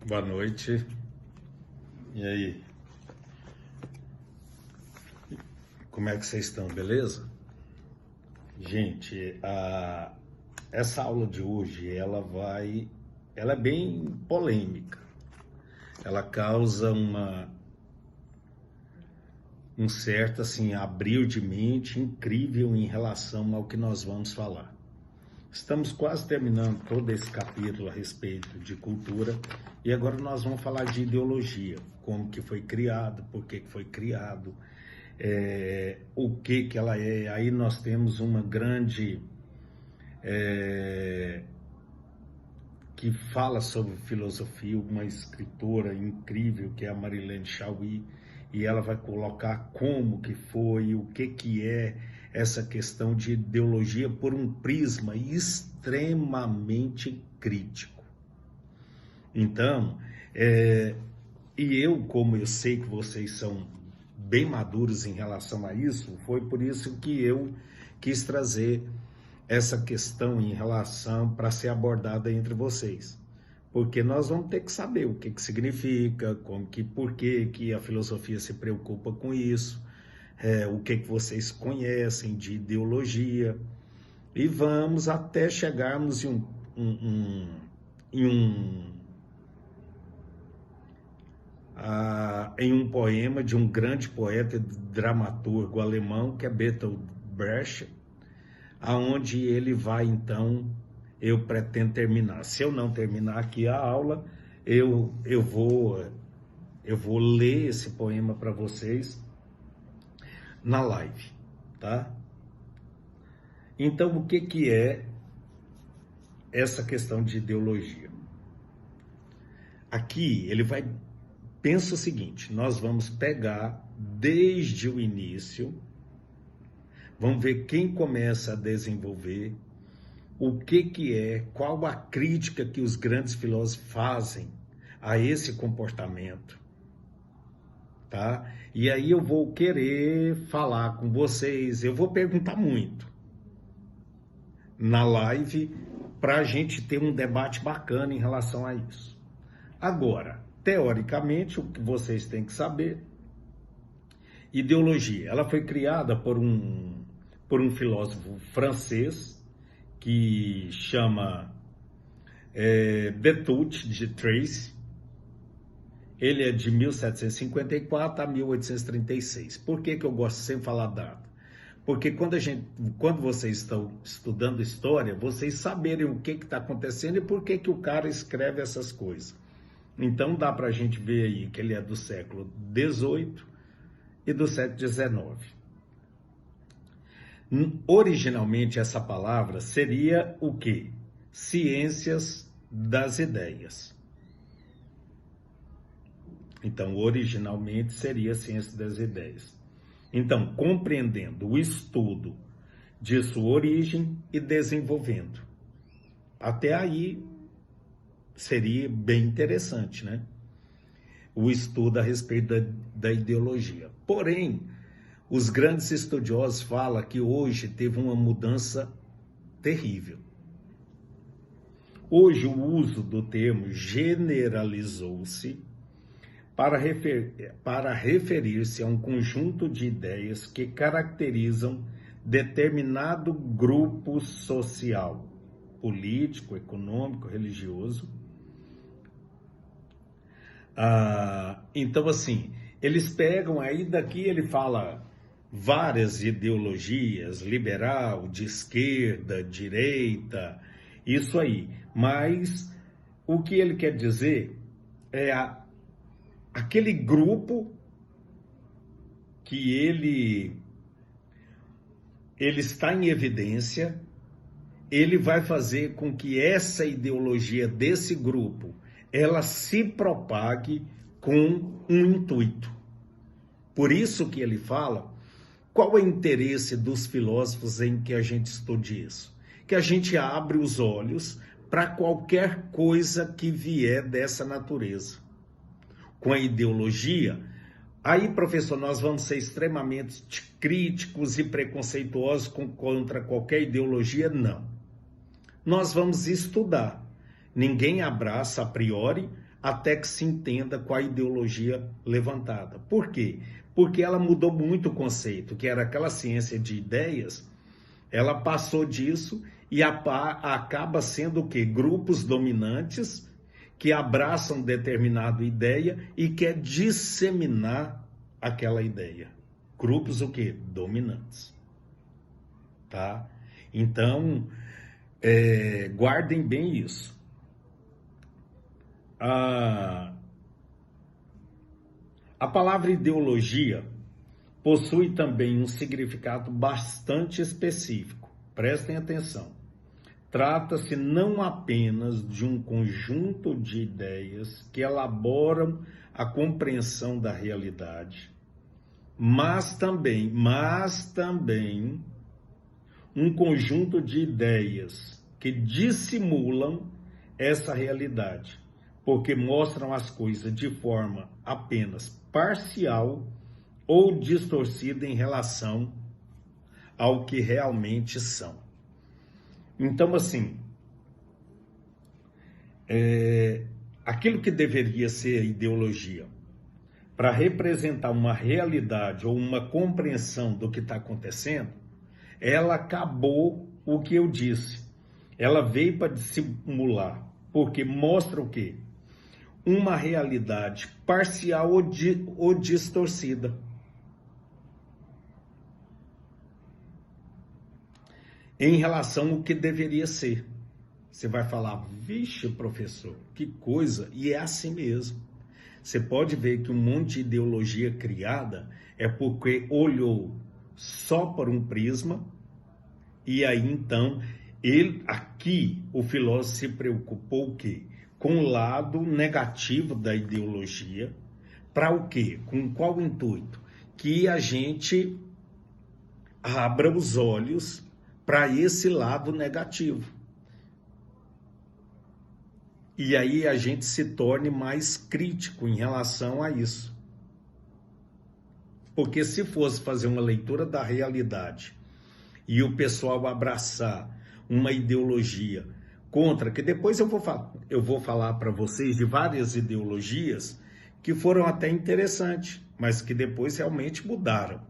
Boa noite. E aí? Como é que vocês estão? Beleza? Gente, essa aula de hoje, ela é bem polêmica. Ela causa um certo, assim, abrir de mente incrível em relação ao que nós vamos falar. Estamos quase terminando todo esse capítulo a respeito de cultura e agora nós vamos falar de ideologia, como que foi criado, por que foi criado, o que ela é. Aí nós temos uma grande que fala sobre filosofia, uma escritora incrível que é a Marilene Chauí, e ela vai colocar como que foi, o que é essa questão de ideologia por um prisma extremamente crítico. Então, e eu, como eu sei que vocês são bem maduros em relação a isso, foi por isso que eu quis trazer essa questão em relação para ser abordada entre vocês. Porque nós vamos ter que saber o que significa, por que a filosofia se preocupa com isso, o que vocês conhecem de ideologia, e vamos até chegarmos em um poema de um grande poeta e dramaturgo alemão, que é Bertolt Brecht, aonde ele vai, então, eu pretendo terminar. Se eu não terminar aqui a aula, eu vou ler esse poema para vocês na live, tá? Então, o que é essa questão de ideologia? Aqui ele vai, pensa o seguinte: nós vamos pegar desde o início, vamos ver quem começa a desenvolver, o que é, qual a crítica que os grandes filósofos fazem a esse comportamento, tá? E aí eu vou querer falar com vocês, eu vou perguntar muito na live para a gente ter um debate bacana em relação a isso. Agora, teoricamente, o que vocês têm que saber, ideologia, ela foi criada por um filósofo francês que chama Bertolt de Tracy. Ele é de 1754 a 1836. Por que eu gosto sempre de falar data? Porque quando vocês estão estudando história, vocês saberem o que está acontecendo e por que o cara escreve essas coisas. Então dá para a gente ver aí que ele é do século XVIII e do século XIX. Originalmente essa palavra seria o quê? Ciências das ideias. Então, originalmente seria ciência das ideias. Então, compreendendo o estudo de sua origem e desenvolvendo. Até aí seria bem interessante, né? O estudo a respeito da ideologia. Porém, os grandes estudiosos falam que hoje teve uma mudança terrível. Hoje o uso do termo generalizou-se para referir-se a um conjunto de ideias que caracterizam determinado grupo social, político, econômico, religioso. Então, assim, eles pegam aí, daqui ele fala várias ideologias, liberal, de esquerda, direita, isso aí. Mas o que ele quer dizer é aquele grupo que ele está em evidência, ele vai fazer com que essa ideologia desse grupo, ela se propague com um intuito. Por isso que ele fala, qual é o interesse dos filósofos em que a gente estude isso? Que a gente abre os olhos para qualquer coisa que vier dessa natureza. Com a ideologia, aí, professor, nós vamos ser extremamente críticos e preconceituosos contra qualquer ideologia? Não. Nós vamos estudar. Ninguém abraça a priori até que se entenda qual a ideologia levantada. Por quê? Porque ela mudou muito o conceito, que era aquela ciência de ideias, ela passou disso e acaba sendo o quê? Grupos dominantes que abraçam determinada ideia e quer disseminar aquela ideia. Grupos o quê? Dominantes. Tá? Então, guardem bem isso. A palavra ideologia possui também um significado bastante específico. Prestem atenção. Trata-se não apenas de um conjunto de ideias que elaboram a compreensão da realidade, mas também um conjunto de ideias que dissimulam essa realidade, porque mostram as coisas de forma apenas parcial ou distorcida em relação ao que realmente são. Então, assim, aquilo que deveria ser a ideologia para representar uma realidade ou uma compreensão do que está acontecendo, ela acabou o que eu disse. Ela veio para dissimular, porque mostra o quê? Uma realidade parcial ou distorcida. Em relação ao que deveria ser. Você vai falar, vixe, professor, que coisa, e é assim mesmo. Você pode ver que um monte de ideologia criada é porque olhou só por um prisma, e aí então, o filósofo se preocupou o quê? Com o lado negativo da ideologia, para o quê? Com qual intuito? Que a gente abra os olhos para esse lado negativo. E aí a gente se torne mais crítico em relação a isso. Porque se fosse fazer uma leitura da realidade e o pessoal abraçar uma ideologia contra, que depois eu vou falar para vocês de várias ideologias que foram até interessantes, mas que depois realmente mudaram.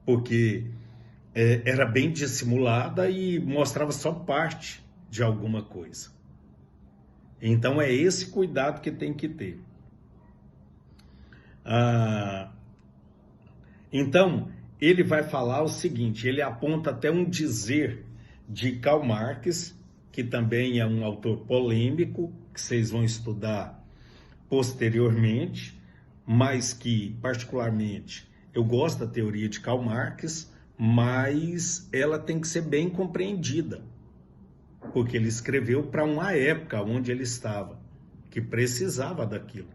Porque era bem dissimulada e mostrava só parte de alguma coisa. Então é esse cuidado que tem que ter. Então, ele vai falar o seguinte, ele aponta até um dizer de Karl Marx, que também é um autor polêmico, que vocês vão estudar posteriormente, mas que, particularmente, eu gosto da teoria de Karl Marx, mas ela tem que ser bem compreendida, porque ele escreveu para uma época onde ele estava, que precisava daquilo.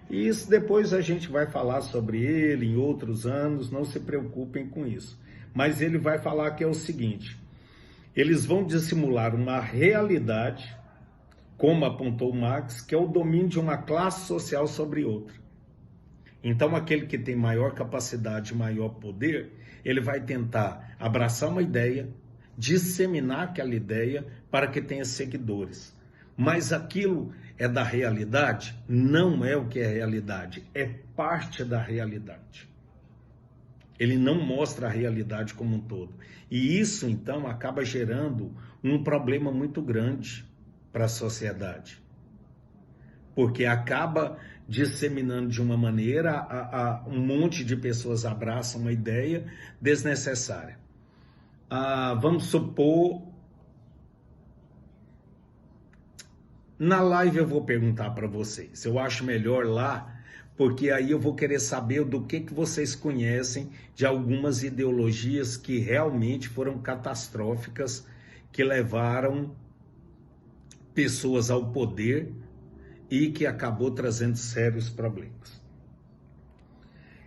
E isso depois a gente vai falar sobre ele em outros anos, não se preocupem com isso. Mas ele vai falar que é o seguinte, eles vão dissimular uma realidade, como apontou Marx, que é o domínio de uma classe social sobre outra. Então aquele que tem maior capacidade, maior poder, ele vai tentar abraçar uma ideia, disseminar aquela ideia para que tenha seguidores. Mas aquilo é da realidade? Não é o que é realidade, é parte da realidade. Ele não mostra a realidade como um todo. E isso, então, acaba gerando um problema muito grande para a sociedade. Porque acaba disseminando de uma maneira, um monte de pessoas abraçam uma ideia desnecessária. Vamos supor, na live eu vou perguntar para vocês, eu acho melhor lá, porque aí eu vou querer saber do que vocês conhecem de algumas ideologias que realmente foram catastróficas, que levaram pessoas ao poder e que acabou trazendo sérios problemas.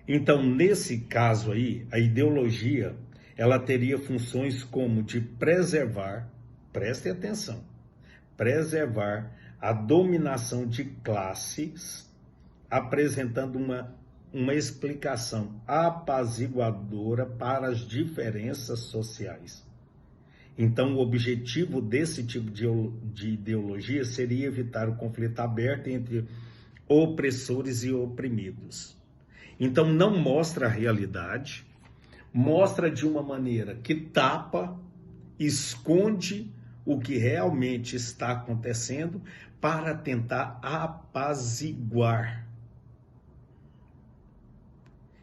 Então, nesse caso aí, a ideologia, ela teria funções como de preservar, prestem atenção, preservar a dominação de classes, apresentando uma explicação apaziguadora para as diferenças sociais. Então, o objetivo desse tipo de ideologia seria evitar o conflito aberto entre opressores e oprimidos. Então, não mostra a realidade, mostra de uma maneira que tapa, esconde o que realmente está acontecendo para tentar apaziguar.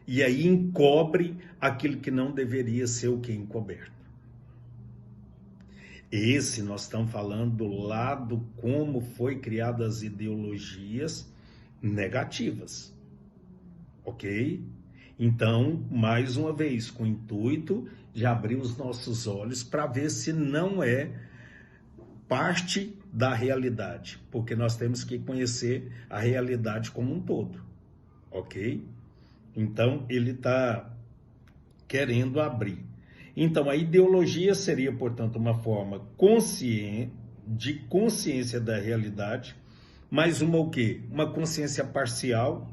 E aí encobre aquilo que não deveria ser o que encoberto. Esse nós estamos falando do lado como foi criadas as ideologias negativas, ok? Então, mais uma vez, com o intuito de abrir os nossos olhos para ver se não é parte da realidade, porque nós temos que conhecer a realidade como um todo, ok? Então, ele está querendo abrir. Então, a ideologia seria, portanto, uma forma de consciência da realidade, mas uma o quê? Uma consciência parcial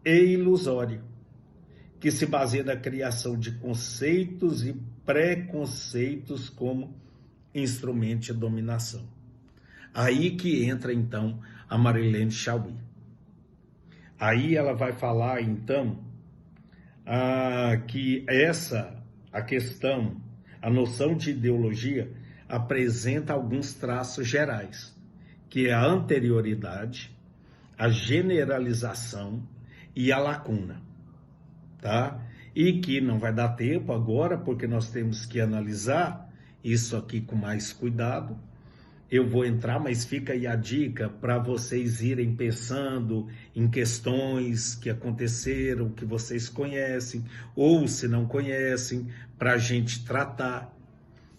e ilusória, que se baseia na criação de conceitos e preconceitos como instrumento de dominação. Aí que entra, então, a Marilene Chaui. Aí ela vai falar, então, que a questão, a noção de ideologia apresenta alguns traços gerais, que é a anterioridade, a generalização e a lacuna, tá? E que não vai dar tempo agora, porque nós temos que analisar isso aqui com mais cuidado. Eu vou entrar, mas fica aí a dica para vocês irem pensando em questões que aconteceram, que vocês conhecem, ou se não conhecem, para a gente tratar.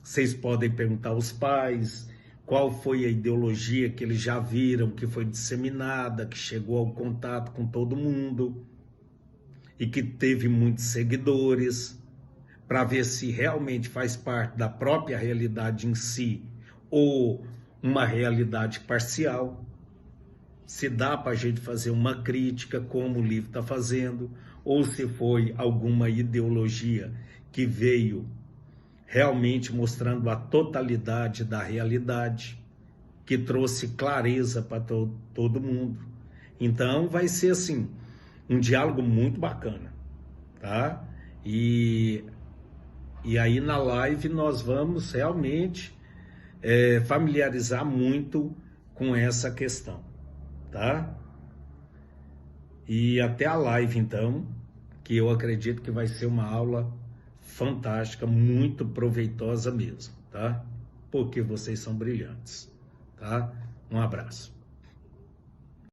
Vocês podem perguntar aos pais qual foi a ideologia que eles já viram, que foi disseminada, que chegou ao contato com todo mundo e que teve muitos seguidores, para ver se realmente faz parte da própria realidade em si, ou uma realidade parcial, se dá para a gente fazer uma crítica, como o livro está fazendo, ou se foi alguma ideologia que veio realmente mostrando a totalidade da realidade, que trouxe clareza para todo mundo. Então vai ser assim, um diálogo muito bacana, tá? E aí na live nós vamos realmente familiarizar muito com essa questão, tá? E até a live, então, que eu acredito que vai ser uma aula fantástica, muito proveitosa mesmo, tá? Porque vocês são brilhantes, tá? Um abraço.